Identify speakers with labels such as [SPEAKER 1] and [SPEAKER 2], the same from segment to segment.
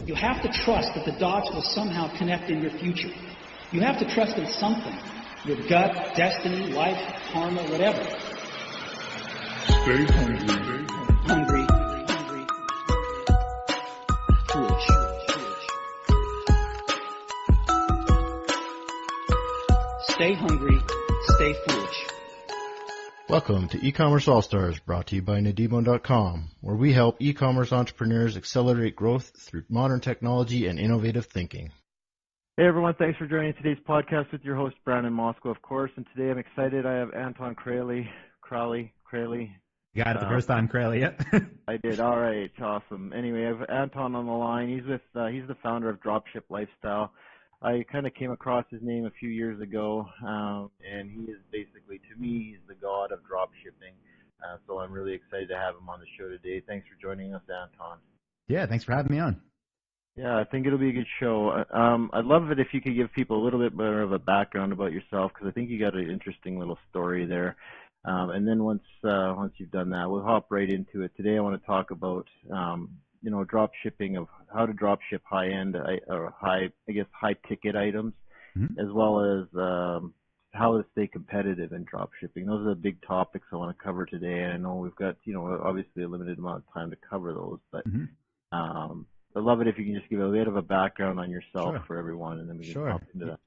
[SPEAKER 1] You have to trust that the dots will somehow connect in your future. You have to trust in something. Your gut, destiny, life, karma, whatever.
[SPEAKER 2] Stay hungry.
[SPEAKER 1] Hungry. Hungry. Foolish. Stay hungry. Stay foolish.
[SPEAKER 3] Welcome to eCommerce All-Stars, brought to you by Nadimo.com, where we help e-commerce entrepreneurs accelerate growth through modern technology and innovative thinking.
[SPEAKER 4] Hey everyone, thanks for joining today's podcast with your host, Brandon Moscow, of course. And today I'm excited. I have Anton Crowley.
[SPEAKER 5] You got it the first time, Crowley, yeah.
[SPEAKER 4] I did. All right, awesome. Anyway, I have Anton on the line. He's the founder of Dropship Lifestyle. I kind of came across his name a few years ago, and he is basically, to me, he's the god of drop shipping. So I'm really excited to have him on the show today. Thanks for joining us, Anton.
[SPEAKER 5] Yeah, thanks for having me on.
[SPEAKER 4] Yeah, I think it'll be a good show. I'd love it if you could give people a little bit more of a background about yourself, because I think you got an interesting little story there. And then once you've done that, we'll hop right into it. Today I want to talk about drop shipping, of how to drop ship high-end or high ticket items, as well as how to stay competitive in drop shipping. Those are the big topics I want to cover today. And I know we've got, obviously a limited amount of time to cover those, but I'd love it if you can just give a bit of a background on yourself for everyone, and then we can hop into that.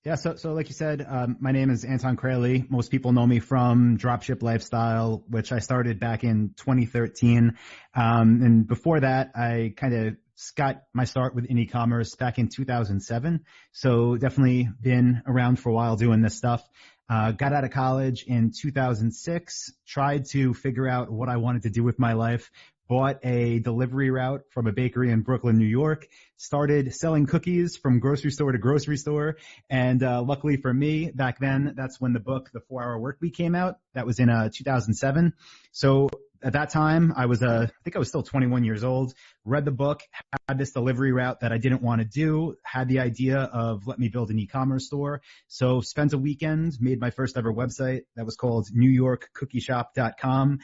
[SPEAKER 5] Yeah, so like you said, my name is Anton Crowley. Most people know me from Dropship Lifestyle, which I started back in 2013. And before that, I kind of got my start with e-commerce back in 2007. So definitely been around for a while doing this stuff. Got out of college in 2006, tried to figure out what I wanted to do with my life. Bought a delivery route from a bakery in Brooklyn, New York, started selling cookies from grocery store to grocery store. And luckily for me, back then, that's when the book, The 4-Hour Workweek, came out. That was in 2007. So at that time, I think I was still 21 years old, read the book, had this delivery route that I didn't want to do, had the idea of let me build an e-commerce store. So spent a weekend, made my first ever website that was called NewYorkCookieShop.com,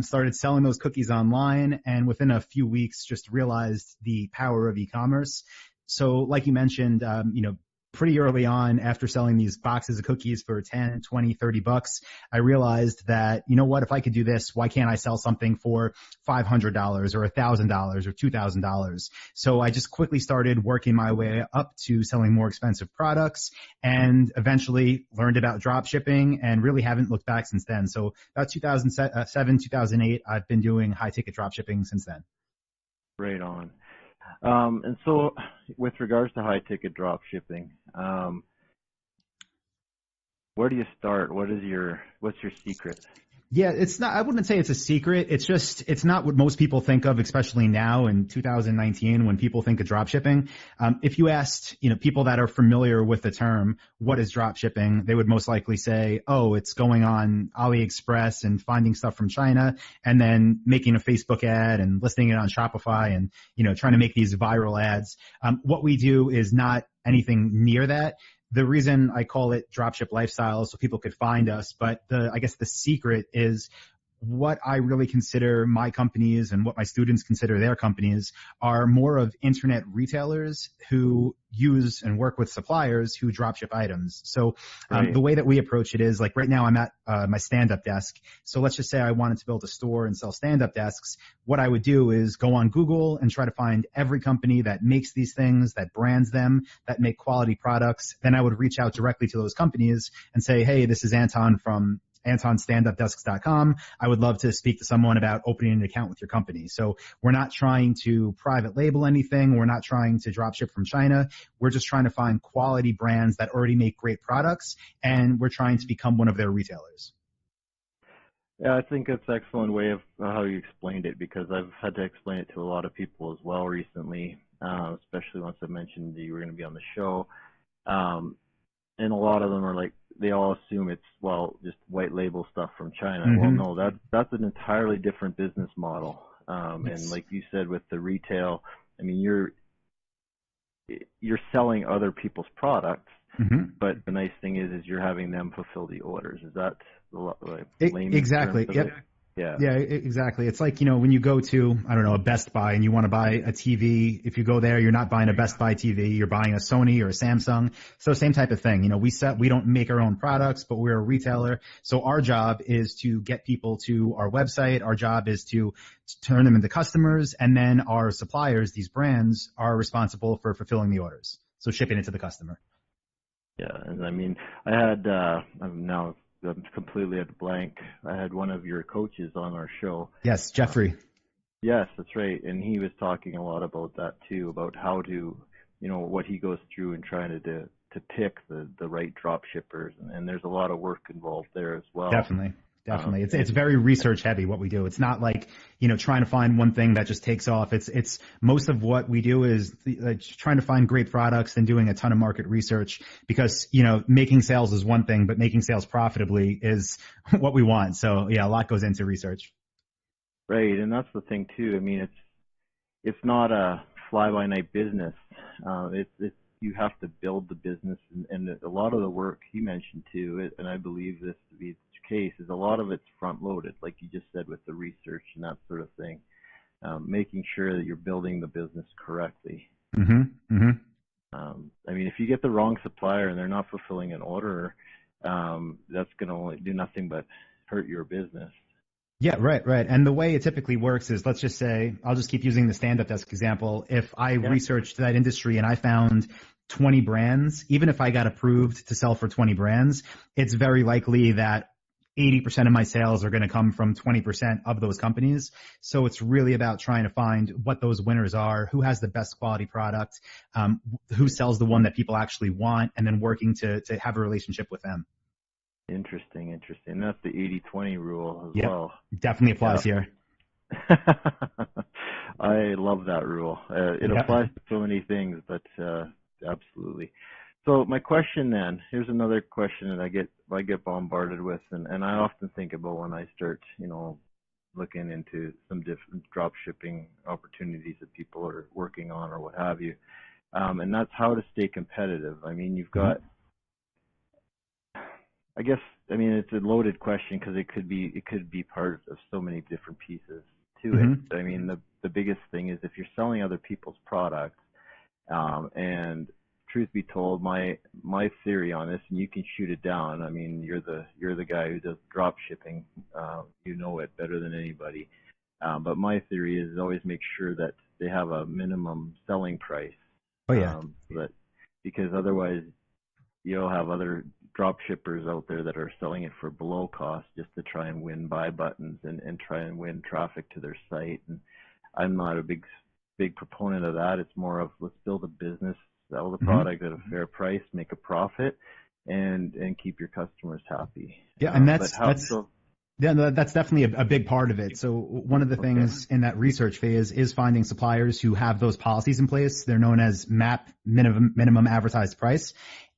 [SPEAKER 5] started selling those cookies online, and within a few weeks just realized the power of e-commerce. So like you mentioned, pretty early on, after selling these boxes of cookies for 10, 20, 30 bucks, I realized that, if I could do this, why can't I sell something for $500 or $1,000 or $2,000? So I just quickly started working my way up to selling more expensive products, and eventually learned about drop shipping and really haven't looked back since then. So about 2007, 2008, I've been doing high ticket drop shipping since then.
[SPEAKER 4] Right on. And so with regards to high ticket drop shipping, where do you start? What's your secret?
[SPEAKER 5] Yeah, I wouldn't say it's a secret. It's not what most people think of, especially now in 2019 when people think of drop shipping. If you asked, people that are familiar with the term, what is drop shipping, they would most likely say, oh, it's going on AliExpress and finding stuff from China and then making a Facebook ad and listing it on Shopify and, trying to make these viral ads. What we do is not anything near that. The reason I call it Dropship Lifestyle is so people could find us, but I guess the secret is what I really consider my companies and what my students consider their companies are more of internet retailers who use and work with suppliers who dropship items. So the way that we approach it is, like, right now I'm at my stand-up desk. So let's just say I wanted to build a store and sell stand-up desks. What I would do is go on Google and try to find every company that makes these things, that brands them, that make quality products. Then I would reach out directly to those companies and say, hey, this is Anton from AntonStandUpDesks.com. I would love to speak to someone about opening an account with your company. So we're not trying to private label anything. We're not trying to drop ship from China. We're just trying to find quality brands that already make great products, and we're trying to become one of their retailers.
[SPEAKER 4] Yeah, I think that's an excellent way of how you explained it, because I've had to explain it to a lot of people as well recently, especially once I mentioned that you were going to be on the show. And a lot of them are like, they all assume it's, just white label stuff from China. Well, no, that's an entirely different business model. And like you said, with the retail, I mean, you're selling other people's products, but the nice thing is you're having them fulfill the orders. Is that the
[SPEAKER 5] exactly? Yep. Yeah, exactly. It's like, when you go to, I don't know, a Best Buy and you want to buy a TV, if you go there, you're not buying a Best Buy TV, you're buying a Sony or a Samsung. So same type of thing. We don't make our own products, but we're a retailer. So our job is to get people to our website. Our job is to turn them into customers. And then our suppliers, these brands, are responsible for fulfilling the orders. So shipping it to the customer.
[SPEAKER 4] Yeah. And I mean, I'm completely at a blank. I had one of your coaches on our show.
[SPEAKER 5] Yes, Jeffrey.
[SPEAKER 4] Yes, that's right. And he was talking a lot about that too, about how to, what he goes through in trying to pick the right drop shippers. And there's a lot of work involved there as well.
[SPEAKER 5] Definitely. It's very research heavy what we do. It's not like, trying to find one thing that just takes off. It's most of what we do is trying to find great products and doing a ton of market research because, making sales is one thing, but making sales profitably is what we want. So yeah, a lot goes into research.
[SPEAKER 4] Right. And that's the thing too. I mean, it's not a fly by night business. You have to build the business, and a lot of the work he mentioned too, and I believe this to be the case, is a lot of it's front loaded, like you just said, with the research and that sort of thing, making sure that you're building the business correctly.
[SPEAKER 5] Mm-hmm. Mm-hmm.
[SPEAKER 4] I mean, if you get the wrong supplier and they're not fulfilling an order, that's going to only do nothing but hurt your business.
[SPEAKER 5] Yeah, right. And the way it typically works is, let's just say, I'll just keep using the stand-up desk example. If I researched that industry and I found 20 brands, even if I got approved to sell for 20 brands, it's very likely that 80% of my sales are going to come from 20% of those companies. So it's really about trying to find what those winners are, who has the best quality product, who sells the one that people actually want, and then working to have a relationship with them.
[SPEAKER 4] Interesting. That's the 80-20 rule as well.
[SPEAKER 5] Definitely applies here.
[SPEAKER 4] I love that rule. It applies to so many things, but absolutely. So my question then, here's another question that I get bombarded with, and I often think about when I start, looking into some different drop shipping opportunities that people are working on or what have you. And that's how to stay competitive. I mean, you've got, it's a loaded question because it could be part of so many different pieces to it. I mean, the biggest thing is if you're selling other people's products, and truth be told, my theory on this, and you can shoot it down. I mean, you're the guy who does drop shipping. You know it better than anybody. But my theory is always make sure that they have a minimum selling price.
[SPEAKER 5] Oh yeah.
[SPEAKER 4] Because otherwise, you'll have other drop shippers out there that are selling it for below cost just to try and win buy buttons and try and win traffic to their site. And I'm not a big proponent of that. It's more of let's build a business, sell the product at a fair price, make a profit, and keep your customers happy.
[SPEAKER 5] Yeah, and that's definitely a big part of it. So one of the things in that research phase is finding suppliers who have those policies in place. They're known as MAP, minimum advertised price.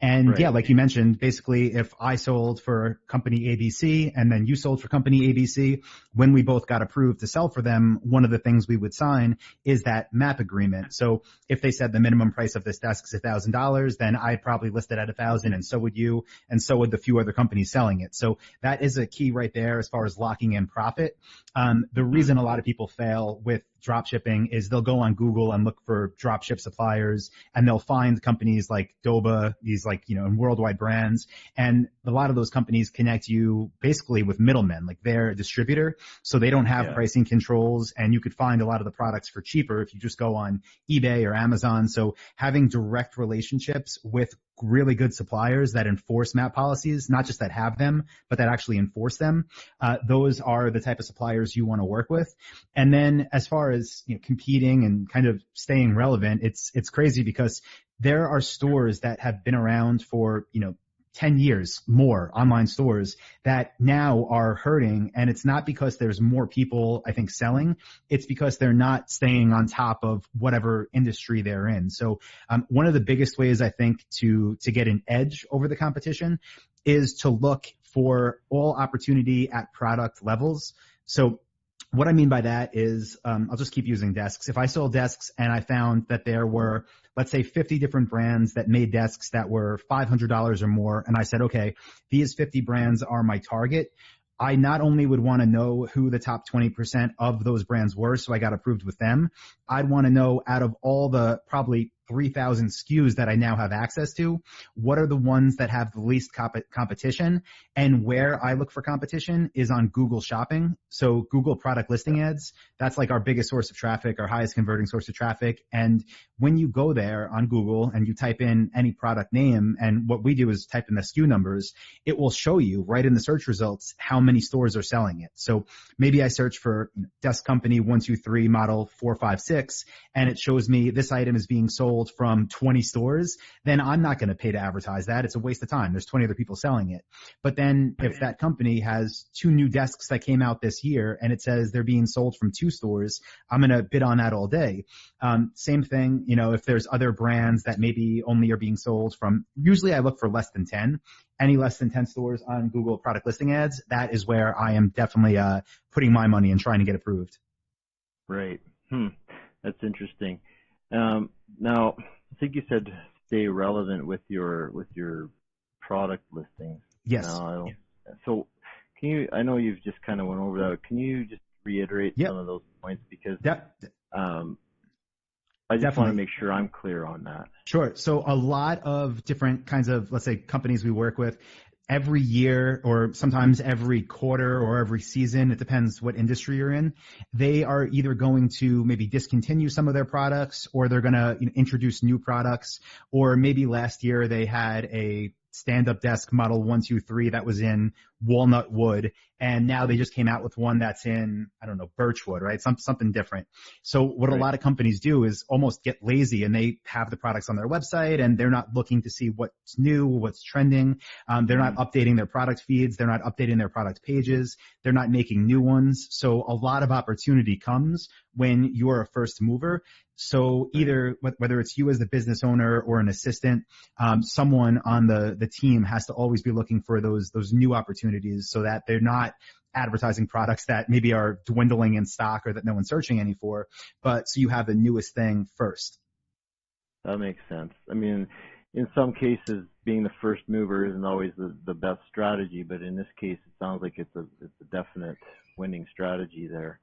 [SPEAKER 5] And yeah, like you mentioned, basically if I sold for company ABC and then you sold for company ABC, when we both got approved to sell for them, one of the things we would sign is that MAP agreement. So if they said the minimum price of this desk is $1,000, then I'd probably list it at $1,000, and so would you, and so would the few other companies selling it. So that is a key right there as far as locking in profit. The reason a lot of people fail with drop shipping is they'll go on Google and look for drop ship suppliers, and they'll find companies like Doba, these and worldwide brands. And a lot of those companies connect you basically with middlemen, like they're a distributor. So they don't have pricing controls, and you could find a lot of the products for cheaper if you just go on eBay or Amazon. So having direct relationships with really good suppliers that enforce MAP policies, not just that have them, but that actually enforce them. Those are the type of suppliers you want to work with. And then as far as competing and kind of staying relevant, it's crazy because there are stores that have been around for 10 years more, online stores that now are hurting. And it's not because there's more people, I think, selling. It's because they're not staying on top of whatever industry they're in. So one of the biggest ways, I think, to get an edge over the competition is to look for all opportunity at product levels. So what I mean by that is, I'll just keep using desks. If I sold desks and I found that there were, let's say, 50 different brands that made desks that were $500 or more, and I said, okay, these 50 brands are my target, I not only would want to know who the top 20% of those brands were, so I got approved with them, I'd want to know out of all the probably 3,000 SKUs that I now have access to, what are the ones that have the least competition, and where I look for competition is on Google Shopping. So Google product listing ads, that's like our biggest source of traffic, our highest converting source of traffic. And when you go there on Google and you type in any product name, and what we do is type in the SKU numbers, it will show you right in the search results how many stores are selling it. So maybe I search for desk company 123 model 456, and it shows me this item is being sold from 20 stores, then I'm not going to pay to advertise that. It's a waste of time. There's 20 other people selling it. But then if that company has 2 new desks that came out this year and it says they're being sold from 2 stores, I'm going to bid on that all day. Same thing, if there's other brands that maybe only are being sold from, usually I look for less than 10. Any less than 10 stores on Google product listing ads, that is where I am definitely putting my money and trying to get approved.
[SPEAKER 4] Right. That's interesting. Now, I think you said stay relevant with your product listings.
[SPEAKER 5] Yes.
[SPEAKER 4] So can you? I know you've just kind of went over that. Can you just reiterate some of those points, because I just want to make sure I'm clear on that.
[SPEAKER 5] Sure. So a lot of different kinds of, let's say, companies we work with, every year or sometimes every quarter or every season, it depends what industry you're in, they are either going to maybe discontinue some of their products, or they're going to introduce new products. Or maybe last year they had a stand-up desk model 123 that was in walnut wood, and now they just came out with one that's in, I don't know, birch wood, right? Something different. So what a lot of companies do is almost get lazy, and they have the products on their website and they're not looking to see what's new, what's trending. They're not updating their product feeds. They're not updating their product pages. They're not making new ones. So a lot of opportunity comes when you're a first mover. So either whether it's you as the business owner or an assistant, someone on the team has to always be looking for those new opportunities, so that they're not advertising products that maybe are dwindling in stock or that no one's searching any for, but so you have the newest thing first.
[SPEAKER 4] That makes sense. I mean, in some cases, being the first mover isn't always the best strategy, but in this case, it sounds like it's a definite winning strategy there.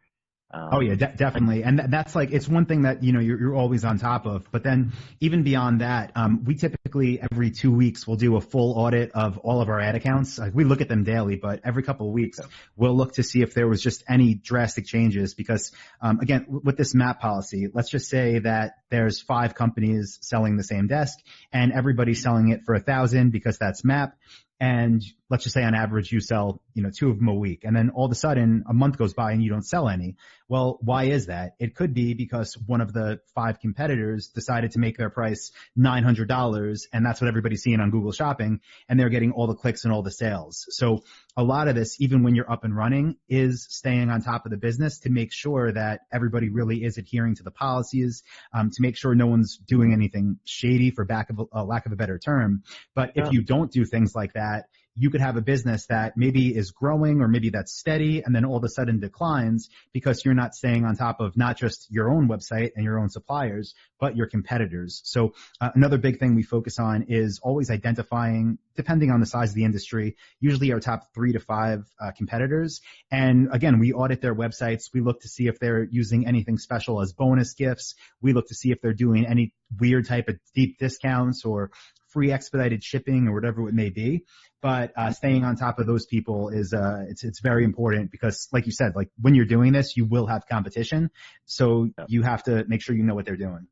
[SPEAKER 5] Oh yeah, definitely. And that's like, it's one thing that, you're always on top of. But then even beyond that, we typically every 2 weeks we'll do a full audit of all of our ad accounts. We look at them daily, but every couple of weeks we'll look to see if there was just any drastic changes. Because again, with this MAP policy, let's just say that there's 5 companies selling the same desk and everybody's selling it for $1,000 because that's MAP. And let's just say on average you sell, 2 of them a week. And then all of a sudden a month goes by and you don't sell any. Well, why is that? It could be because one of the 5 competitors decided to make their price $900, and that's what everybody's seeing on Google Shopping, and they're getting all the clicks and all the sales. So a lot of this, even when you're up and running, is staying on top of the business to make sure that everybody really is adhering to the policies, to make sure no one's doing anything shady, for lack of a better term. But if you don't do things like that, you could have a business that maybe is growing, or maybe that's steady, and then all of a sudden declines because you're not staying on top of not just your own website and your own suppliers, but your competitors. So another big thing we focus on is always identifying, depending on the size of the industry, usually our top 3 to 5 competitors. And again, we audit their websites. We look to see if they're using anything special as bonus gifts. We look to see if they're doing any weird type of deep discounts or free expedited shipping or whatever it may be. But staying on top of those people is it's very important, because like you said, like when you're doing this, you will have competition. So you have to make sure you know what they're doing.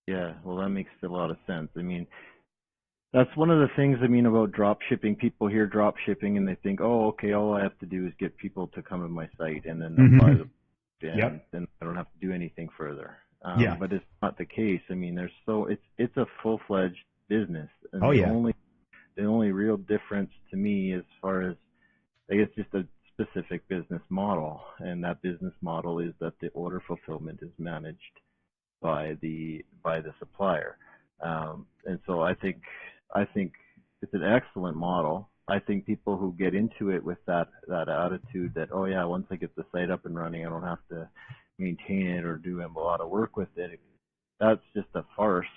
[SPEAKER 4] Yeah, well, that makes a lot of sense. I mean, that's one of the things, about drop shipping. People hear drop shipping and they think, oh, okay, all I have to do is get people to come to my site and then they'll buy the then I don't have to do anything further. But it's not the case. I mean, it's a full-fledged business. And the only real difference to me, as far as, I guess, just a specific business model, and that business model is that the order fulfillment is managed by the supplier. And so I think it's an excellent model. I think people who get into it with that attitude that, oh yeah, once I get the site up and running, I don't have to maintain it or do a lot of work with it, that's just a farce.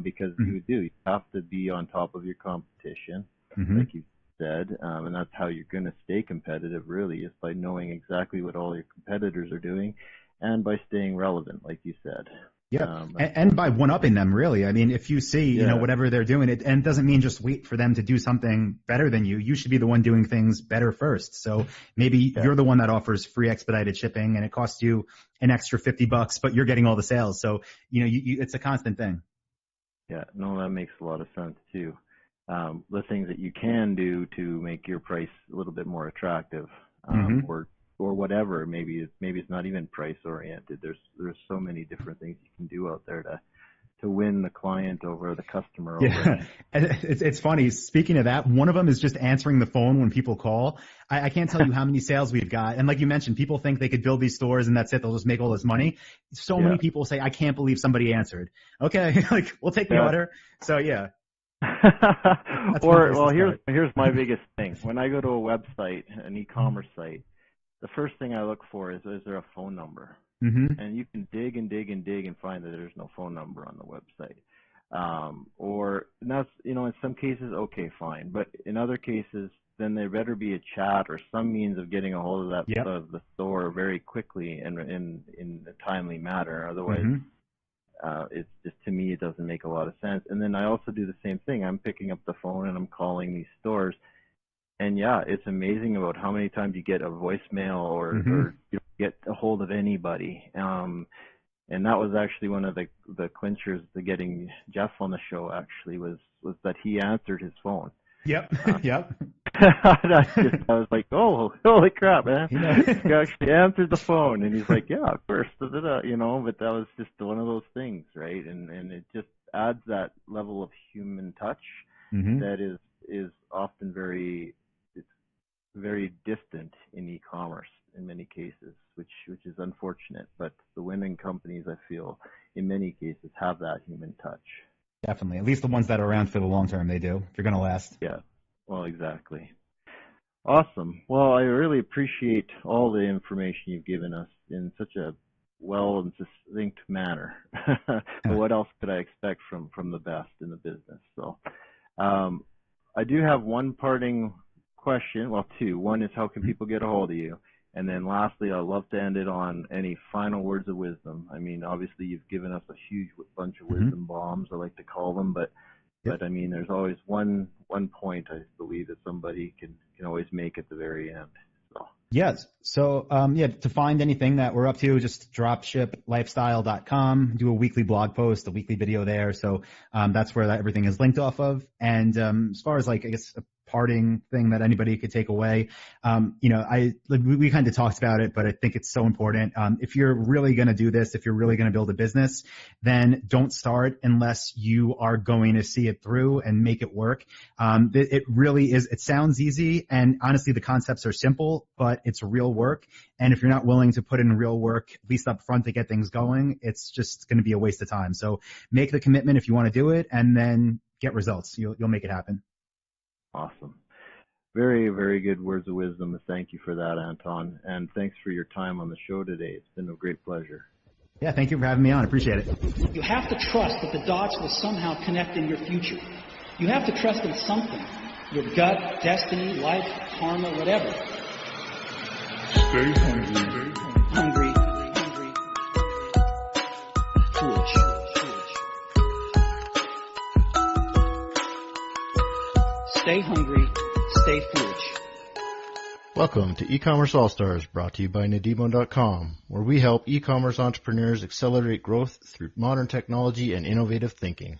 [SPEAKER 4] Because you have to be on top of your competition, like you said, and that's how you're going to stay competitive, really, is by knowing exactly what all your competitors are doing and by staying relevant, like you said.
[SPEAKER 5] Yeah, and by one-upping them, really. I mean, if you see, you know, whatever they're doing, and it doesn't mean just wait for them to do something better than you. You should be the one doing things better first. So maybe you're the one that offers free expedited shipping, and it costs you an extra $50, but you're getting all the sales. So, you know, it's a constant thing.
[SPEAKER 4] Yeah, no, that makes a lot of sense too. The things that you can do to make your price a little bit more attractive, or whatever. Maybe it's not even price oriented. There's so many different things you can do out there to win the client over, the customer over.
[SPEAKER 5] Yeah, and it's funny. Speaking of that, one of them is just answering the phone when people call. I can't tell you how many sales we've got. And like you mentioned, people think they could build these stores and that's it. They'll just make all this money. So many people say, I can't believe somebody answered. Okay, like we'll take the order. So yeah.
[SPEAKER 4] Here's my biggest thing. When I go to a website, an e-commerce site, the first thing I look for is there a phone number? And you can dig and dig and dig and find that there's no phone number on the website. And that's, you know, in some cases, okay, fine. But in other cases, then there better be a chat or some means of getting a hold of that of the store very quickly and in a timely manner. Otherwise, it's just, to me, it doesn't make a lot of sense. And then I also do the same thing. I'm picking up the phone and I'm calling these stores. And yeah, it's amazing about how many times you get a voicemail or you get a hold of anybody. And that was actually one of the clinchers to getting Jeff on the show, actually, was that he answered his phone.
[SPEAKER 5] Yep.
[SPEAKER 4] I was like, oh, holy crap, man. He actually answered the phone. And he's like, yeah, of course. You know, but that was just one of those things, right? And it just adds that level of human touch that is often very distant in e-commerce in many cases, which is unfortunate. But the winning companies, I feel, in many cases have that human touch.
[SPEAKER 5] Definitely. At least the ones that are around for the long term, they do, if you're going to last.
[SPEAKER 4] Yeah. Well, exactly. Awesome. Well, I really appreciate all the information you've given us in such a well and succinct manner. But what else could I expect from the best in the business? So I do have one parting question. Well, two. One is, how can people get a hold of you? And then lastly, I'd love to end it on any final words of wisdom. I mean, obviously you've given us a huge bunch of wisdom bombs, I like to call them, but I mean, there's always one point, I believe, that somebody can always make at the very end. So.
[SPEAKER 5] Yes. So, to find anything that we're up to, just dropshiplifestyle.com, do a weekly blog post, a weekly video there. So, that's where everything is linked off of. And, as far as like, I guess, a parting thing that anybody could take away, we kind of talked about it, but I think it's so important. If you're really going to do this, if you're really going to build a business, then don't start unless you are going to see it through and make it work. It really is. It sounds easy, and honestly, the concepts are simple, but it's real work. And if you're not willing to put in real work, at least up front, to get things going, it's just going to be a waste of time. So make the commitment if you want to do it, and then get results. You'll make it happen.
[SPEAKER 4] Awesome. Very, very good words of wisdom. Thank you for that, Anton. And thanks for your time on the show today. It's been a great pleasure.
[SPEAKER 5] Yeah, thank you for having me on. I appreciate it.
[SPEAKER 1] You have to trust that the dots will somehow connect in your future. You have to trust in something. Your gut, destiny, life, karma, whatever.
[SPEAKER 2] Stay hungry.
[SPEAKER 1] Hungry. Foolish. Stay hungry, stay foolish.
[SPEAKER 3] Welcome to eCommerce All-Stars, brought to you by Nadimo.com, where we help e-commerce entrepreneurs accelerate growth through modern technology and innovative thinking.